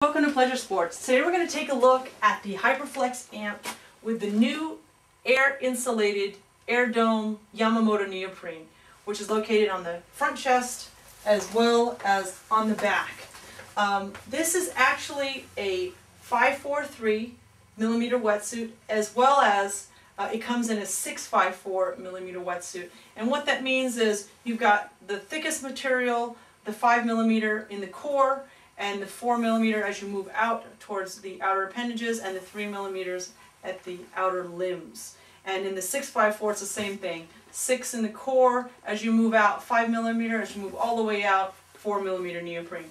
Welcome to Pleasure Sports. Today we're going to take a look at the Hyperflex Amp with the new air-insulated Aerodome Yamamoto neoprene, which is located on the front chest as well as on the back. This is actually a 543 millimeter wetsuit, as well as it comes in a 654 millimeter wetsuit. And what that means is you've got the thickest material, the 5 millimeter in the core, and the 4 millimeter as you move out towards the outer appendages, and the 3 millimeters at the outer limbs. And in the 654, it's the same thing. 6 in the core as you move out, 5 millimeter as you move all the way out, 4 millimeter neoprene.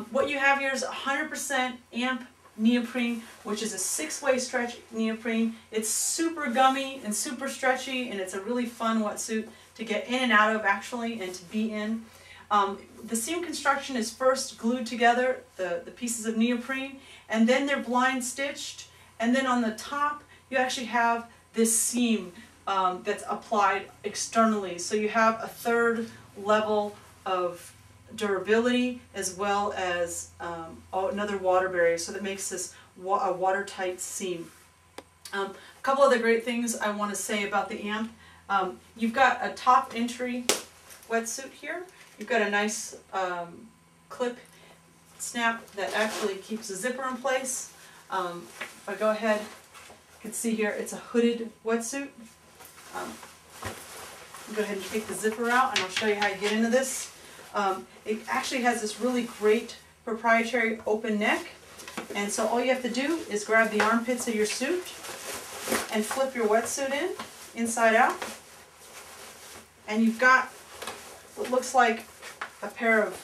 What you have here is 100% AMP neoprene, which is a 6-way stretch neoprene. It's super gummy and super stretchy, and it's a really fun wetsuit to get in and out of actually, and to be in. The seam construction is first glued together, the pieces of neoprene, and then they're blind stitched, and then on the top you actually have this seam that's applied externally. So you have a third level of durability as well as another water barrier, so that makes this a watertight seam. A couple other great things I want to say about the AMP. You've got a top entry wetsuit here. You've got a nice clip snap that actually keeps the zipper in place. If I go ahead, you can see here it's a hooded wetsuit. Go ahead and take the zipper out and I'll show you how you get into this. It actually has this really great proprietary open neck, and so all you have to do is grab the armpits of your suit and flip your wetsuit inside out, and you've got what looks like a pair of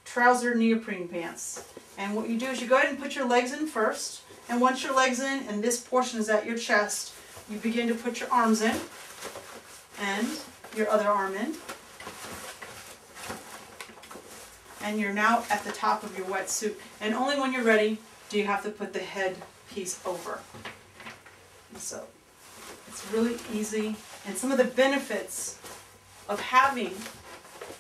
trouser neoprene pants. And what you do is you go ahead and put your legs in first, and once your legs in and this portion is at your chest, you begin to put your arms in and your other arm in, and you're now at the top of your wetsuit, and only when you're ready do you have to put the head piece over. And so it's really easy, and some of the benefits of having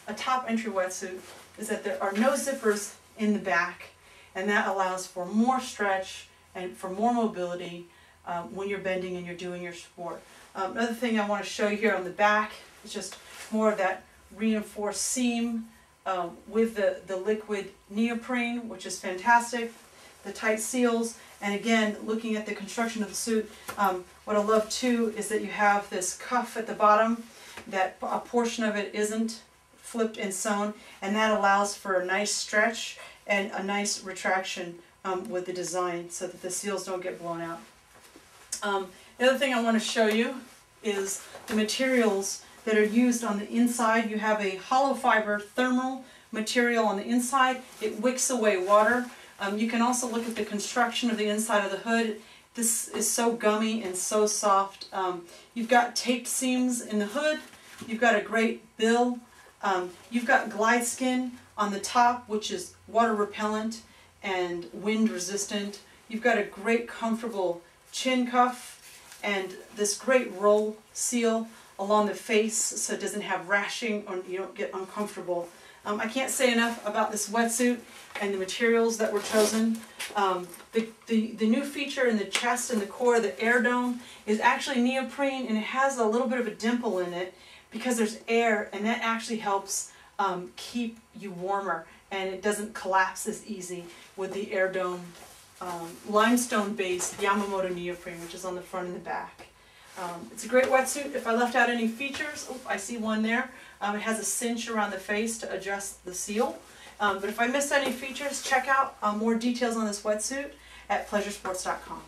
a top entry wetsuit is that there are no zippers in the back, and that allows for more stretch and for more mobility when you're bending and you're doing your sport. Another thing I want to show you here on the back is just more of that reinforced seam with the liquid neoprene, which is fantastic. The tight seals, and again, looking at the construction of the suit, what I love too is that you have this cuff at the bottom, that a portion of it isn't flipped and sewn, and that allows for a nice stretch and a nice retraction with the design, so that the seals don't get blown out. The other thing I want to show you is the materials that are used on the inside. You have a hollow fiber thermal material on the inside. It wicks away water. You can also look at the construction of the inside of the hood. This is so gummy and so soft. You've got taped seams in the hood. You've got a great bill. You've got glide skin on the top, which is water repellent and wind resistant. You've got a great comfortable chin cuff and this great roll seal along the face, so it doesn't have rashing or you don't get uncomfortable. I can't say enough about this wetsuit and the materials that were chosen. The new feature in the chest and the core, the Aerodome, is actually neoprene, and it has a little bit of a dimple in it because there's air, and that actually helps keep you warmer, and it doesn't collapse as easy with the Aerodome limestone-based Yamamoto neoprene, which is on the front and the back. It's a great wetsuit. If I left out any features, I see one there. It has a cinch around the face to adjust the seal. But if I missed any features, check out more details on this wetsuit at pleasuresports.com.